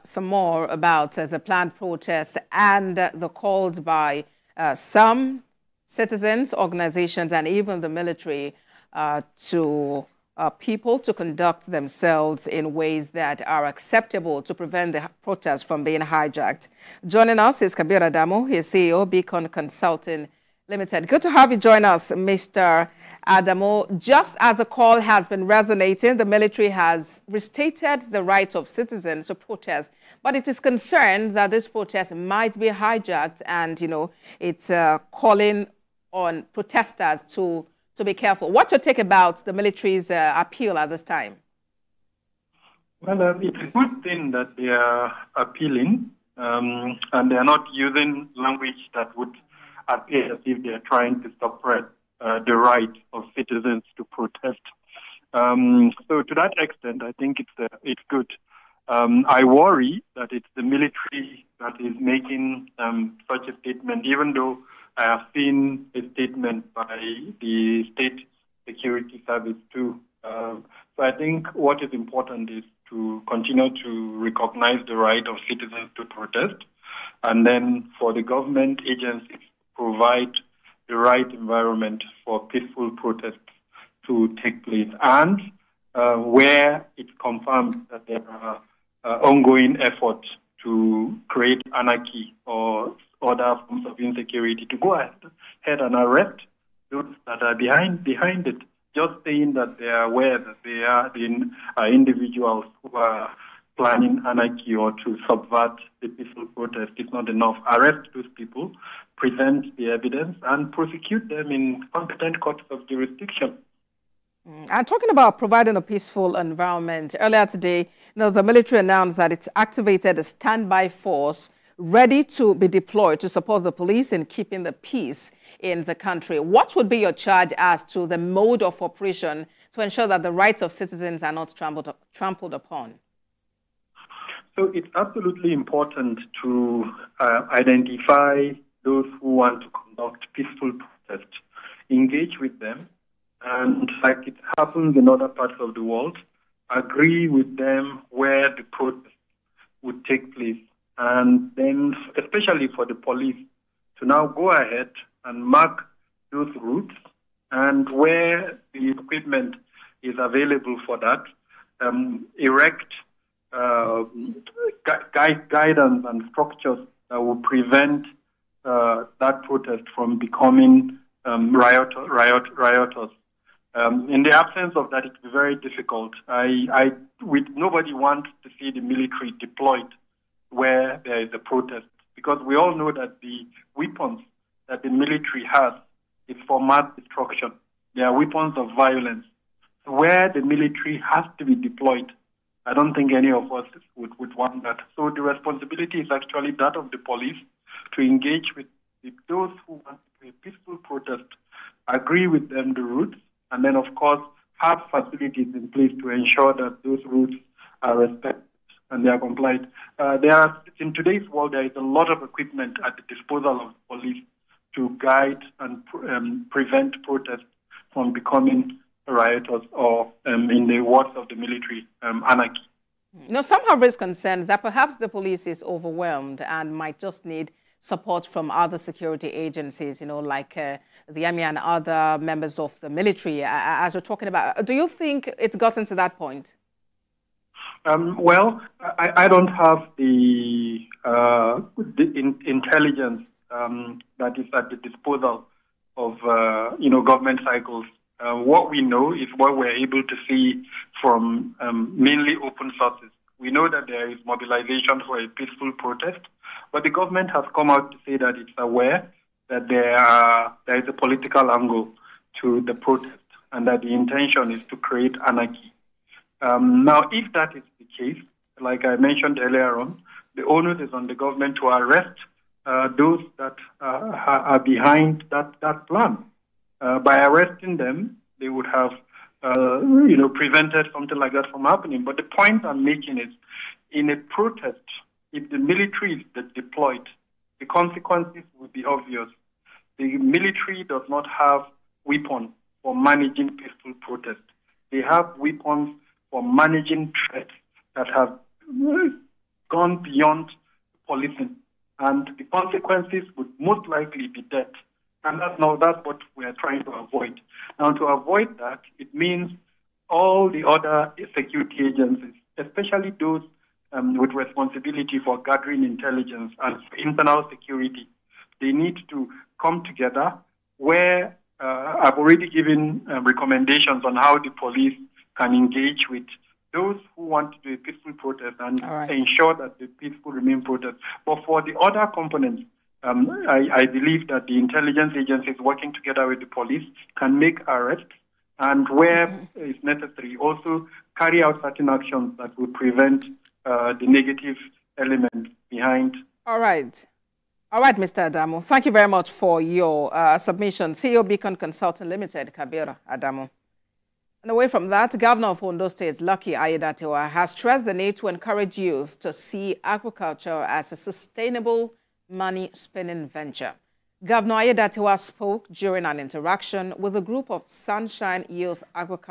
Some more about the planned protest and the calls by some citizens, organizations, and even the military to people to conduct themselves in ways that are acceptable to prevent the protest from being hijacked. Joining us is Kabiru Adamu, he is CEO, Beacon Consulting Limited. Good to have you join us, Mr. Adamu. Just as the call has been resonating, the military has restated the right of citizens to protest, but it is concerned that this protest might be hijacked, and it's calling on protesters to be careful. What's your take about the military's appeal at this time? Well, it's a good thing that they are appealing, and they are not using language that would appear as if they are trying to suppress the right of citizens to protest. So to that extent, I think it's good. I worry that it's the military that is making such a statement, even though I have seen a statement by the State Security Service too. So I think what is important is to continue to recognize the right of citizens to protest, and then for the government agencies provide the right environment for peaceful protests to take place. And where it's confirmed that there are ongoing efforts to create anarchy or other forms of insecurity, to go ahead and arrest those that are behind it. Just saying that they are aware that they are the individuals who are planning anarchy or to subvert the peaceful protest is not enough. Arrest those people, present the evidence, and prosecute them in competent courts of jurisdiction. And talking about providing a peaceful environment, earlier today, the military announced that it's activated a standby force ready to be deployed to support the police in keeping the peace in the country. What would be your charge as to the mode of operation to ensure that the rights of citizens are not trampled upon? So it's absolutely important to identify those who want to conduct peaceful protest, engage with them, and like it happens in other parts of the world, agree with them where the protest would take place. And then, especially for the police, to now go ahead and mark those routes, and where the equipment is available for that, erect guidance and structures that will prevent that protest from becoming riotous. In the absence of that, it will be very difficult. Nobody wants to see the military deployed where there is a protest, because we all know that the weapons that the military has is for mass destruction. They are weapons of violence. So where the military has to be deployed, I don't think any of us would want that. So the responsibility is actually that of the police to engage with those who want to do a peaceful protest, agree with them the routes, and then, of course, have facilities in place to ensure that those routes are respected and they are complied. In today's world, there is a lot of equipment at the disposal of police to guide and prevent protests from becoming riotous or, in the words of the military, anarchy. Some have raised concerns that perhaps the police is overwhelmed and might just need support from other security agencies, like the army and other members of the military, as we're talking about. Do you think it's gotten to that point? Well, I don't have the intelligence that is at the disposal of government cycles. What we know is what we're able to see from mainly open sources. We know that there is mobilization for a peaceful protest, but the government has come out to say that it's aware that there is a political angle to the protest and that the intention is to create anarchy. Now, if that is the case, like I mentioned earlier on, the onus is on the government to arrest those that are behind that plan. By arresting them, they would have, prevented something like that from happening. But the point I'm making is, in a protest, if the military is deployed, the consequences would be obvious. The military does not have weapons for managing peaceful protest. They have weapons for managing threats that have gone beyond policing, and the consequences would most likely be death. And that's what we are trying to avoid. Now, to avoid that, it means all the other security agencies, especially those with responsibility for gathering intelligence and internal security, they need to come together where I've already given recommendations on how the police can engage with those who want to do a peaceful protest and ensure that the peaceful remain protest. But for the other components, I believe that the intelligence agencies working together with the police can make arrests and where it's necessary also carry out certain actions that would prevent the negative element behind. All right. All right, Mr. Adamu. Thank you very much for your submission. CEO Beacon Consulting Limited, Kabiru Adamu. And away from that, Governor of Ondo State, Lucky Aiyedatiwa, has stressed the need to encourage youth to see agriculture as a sustainable money-spinning venture. Governor Aiyedatiwa spoke during an interaction with a group of Sunshine Youth Agriculture